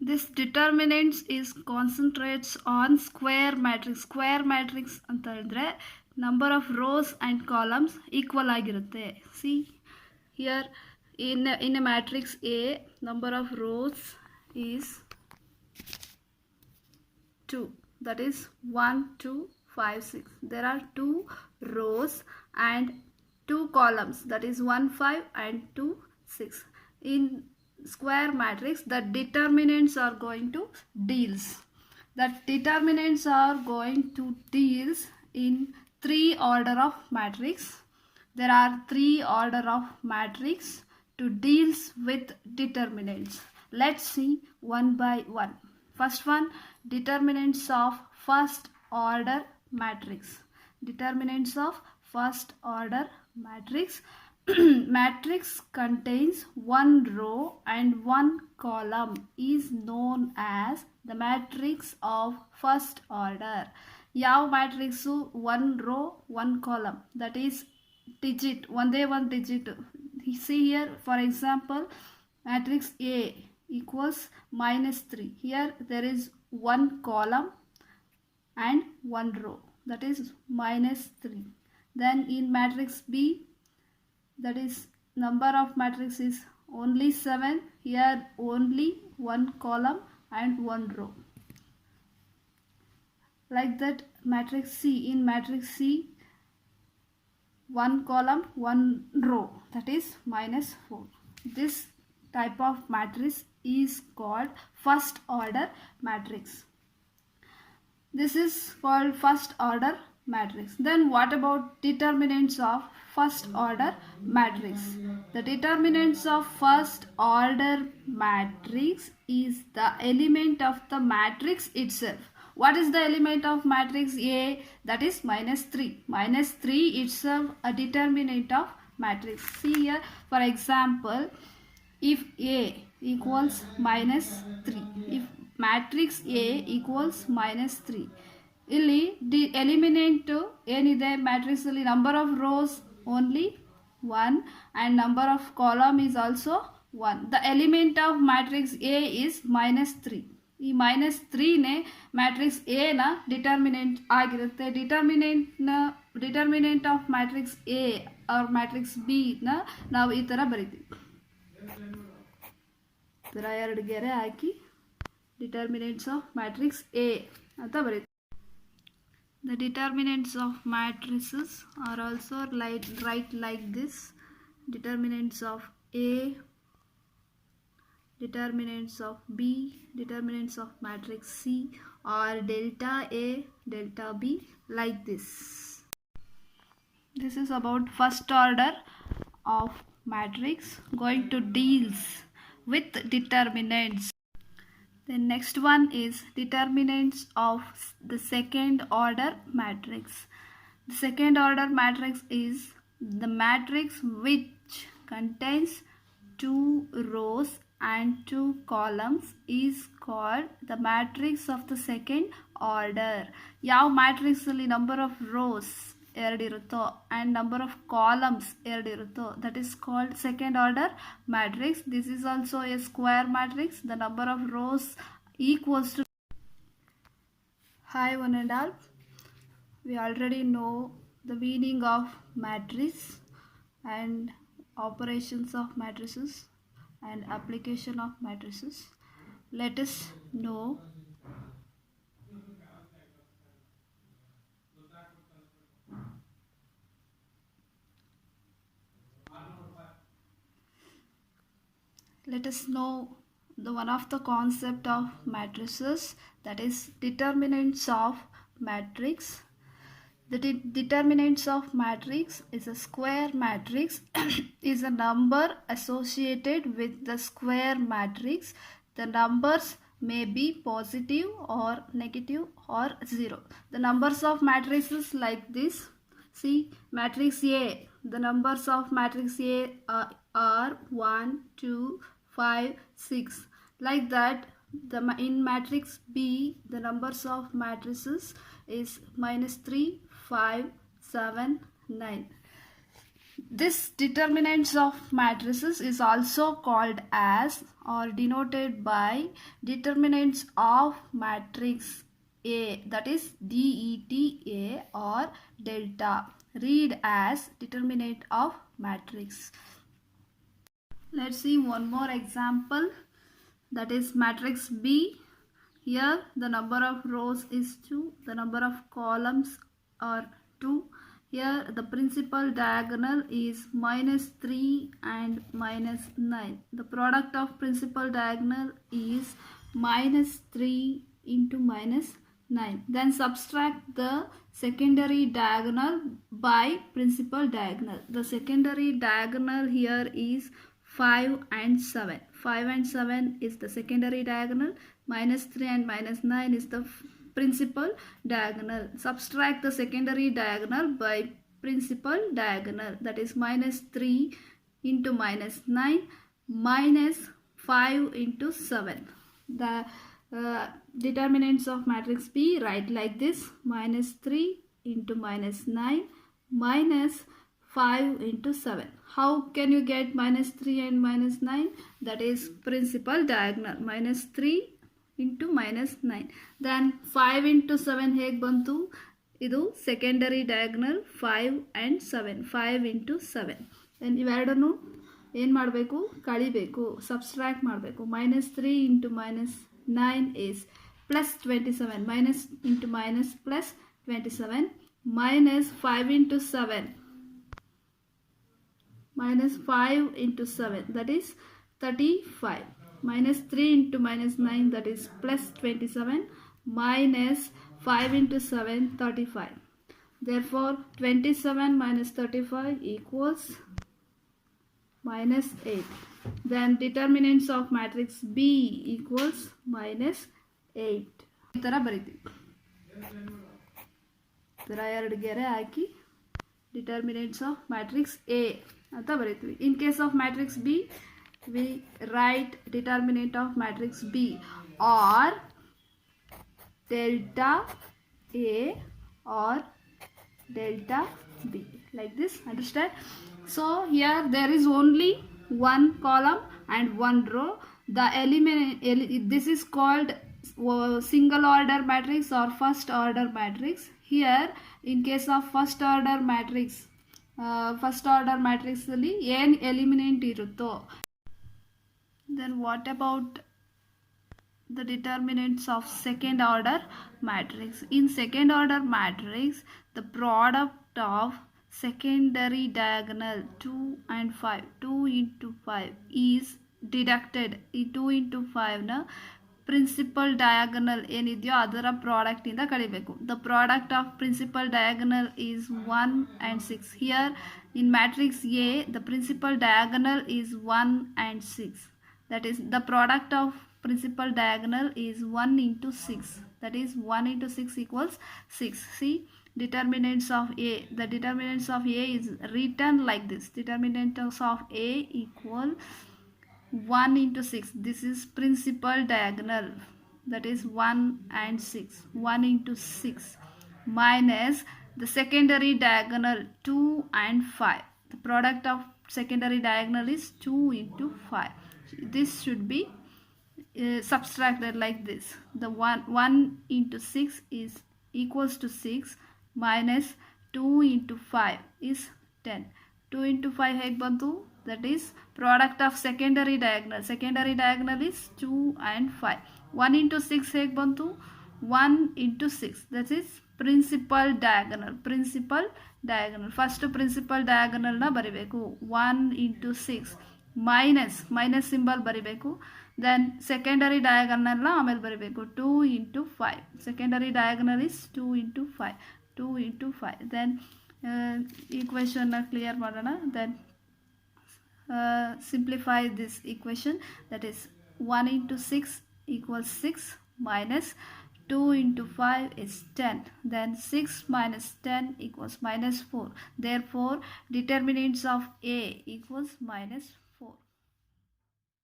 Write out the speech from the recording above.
This determinants is concentrates on square matrix. Square matrix ಅಂತ ಹೇಳಿದ್ರೆ number of rows and columns equal ಆಗಿರುತ್ತೆ. See here in a matrix A, number of rows is 2, that is 1 2 5 6. There are 2 rows and 2 columns, that is 1 5 and 2 6. In square matrix, the determinants are going to deals. The determinants are going to deals in 3 order of matrix. There are 3 order of matrix to deals with determinants. Let's see one by one. First one, determinants of first order matrix. Determinants of first order matrix. Matrix contains 1 row and 1 column is known as the matrix of first order. Yav matrix 1 row 1 column, that is digit, one digit. See here, for example, matrix A equals -3. Here there is 1 column and 1 row, that is -3. Then in matrix B, that is number of matrix is only 7. Here only 1 column and 1 row. Like that, matrix C, in matrix C, 1 column 1 row, that is -4. This type of matrix is called first order matrix. This is called first order matrix. Then what about determinants of first order matrix? The determinants of first order matrix is the element of the matrix itself. What is the element of matrix A? That is -3. -3 itself a determinant of matrix. See here, for example, if A equals -3, if matrix A equals -3, ಇಲ್ಲಿ ಎಲಿಮಿನೆಂಟ್ ಏನಿದೆ matrix ಅಲ್ಲಿ, number of rose only 1 and number of column is also 1. The element of matrix A is -3. ಈ -3ನೇ matrix A ನ determinant ಆಗಿರುತ್ತೆ. Determinant of matrix A or matrix B ನ ನಾವು ಈ ಥರ ಬರಿತೀವಿ. ಈ ಥರ 2 ಗೆರೆ ಹಾಕಿ ಡಿಟರ್ಮಿನೆಂಟ್ಸ್ ಆಫ್ ಮ್ಯಾಟ್ರಿಕ್ಸ್ A ಅಂತ ಬರೀತೀವಿ. The determinants of matrices are also write like this: determinants of A, determinants of B, determinants of matrix C, or delta A, delta B, like this. This is about first order of matrix going to deals with determinants. The next one is determinants of the second order matrix. The second order matrix is the matrix which contains 2 rows and 2 columns is called the matrix of the second order. ಯಾವ matrix ಅಲ್ಲಿ number of rows 2 ಇರುತ್ತೋ and number of columns 2 ಇರುತ್ತೋ, that is called second order matrix. This is also a square matrix. The number of rows equals to. Hi one and all, we already know the meaning of matrix and operations of matrices and application of matrices. Let us know the one of the concept of matrices, that is determinants of matrix. The determinants of matrix is a square matrix is a number associated with the square matrix. The numbers may be positive or negative or 0. The numbers of matrices like this. See, matrix A, the numbers of matrix A are 1 2 5 6. Like that, in matrix B, the numbers of matrices is -3 5 7 9. This determinants of matrices is also called as or denoted by determinants of matrix A, that is DETA or delta. Read as determinant of matrix. Let's see one more example, that is matrix B. Here the number of rows is 2, the number of columns are 2. Here the principal diagonal is -3 and -9. The product of principal diagonal is -3 into -9. Then subtract the secondary diagonal by principal diagonal. The secondary diagonal here is 5 and 7. 5 and 7 is the secondary diagonal. -3 and -9 is the principal diagonal. Subtract the secondary diagonal by principal diagonal. That is -3 into -9 minus 5 into 7. The determinants of matrix B, write like this: -3 into -9 minus 5 into 7. How can you get -3 and -9? That is principal diagonal. -3 into -9. Then 5 into 7 ಹೇಗೆ ಬಂತು? ಇದು secondary diagonal 5 and 7. 5 into 7. then ಇವೆರಡನ್ನು ಏನು ಮಾಡಬೇಕು? ಕಳಿಬೇಕು, subtract ಮಾಡಬೇಕು. -3 into -9 is +27. minus into minus plus 27 minus 5 into 7. minus 5 into 7, that is 35. -3 into -9, that is +27 minus 5 into 7, 35. Therefore 27 minus 35 equals -8. Then determinants of matrix B equals -8. ಈ ಥರ ಬರೀತೀವಿ. ಥರ ಎರಡು ಗೆರೆ ಹಾಕಿ determinants of matrix A ಅಂತ ಬರೀತೀವಿ. In case of matrix B, we write determinant of matrix B or delta A or delta B, like this. Understand? So here there is only one column and one row. The this is called single order matrix or first order matrix. Here in case of first order matrix ಅಲ್ಲಿ ಏನು ಎಲಿಮಿನೆಂಟ್ ಇರುತ್ತೋ. then what about the determinants of second order matrix? In second order matrix, the product of secondary diagonal 2 and 5, 2 into 5 is deducted. ಈ 2 into 5 ನ principal diagonal ಏನಿದೆಯೋ ಅದರ product ಇಂದ ಕಳಿಬೇಕು. The product of principal diagonal is 1 and 6. Here in matrix A the principal diagonal is 1 and 6. that is the product of principal diagonal is 1 into 6. that is 1 into 6 equals 6. See, determinants of A, the determinants of A is written like this. Determinants of A equal 1 into 6. This is principal diagonal, that is 1 and 6. 1 into 6 minus the secondary diagonal 2 and 5. The product of secondary diagonal is 2 into 5. This should be subtracted like this. The 1 into 6 is equals to 6 minus 2 into 5 is 10. 2 into 5 ಹೇಗೆ ಬಂತು? that is product of secondary diagonal. Secondary diagonal is 2 and 5. 1 into 6 ಹೇಗೆ ಬಂತು? 1 into 6. that is principal diagonal. Principal diagonal. First principal diagonal ನ ಬರಿಬೇಕು. 1 into 6 minus symbol ಬರಿಬೇಕು. then secondary diagonal ನ ಆಮೇಲೆ ಬರಿಬೇಕು. 2 into 5. secondary diagonal is 2 into 5. 2 into 5. then equation ನ clear ಮಾಡೋಣ. then simplify this equation. that is 1 into 6 equals 6 minus 2 into 5 is 10. then 6 minus 10 equals -4. therefore determinants of A equals -4.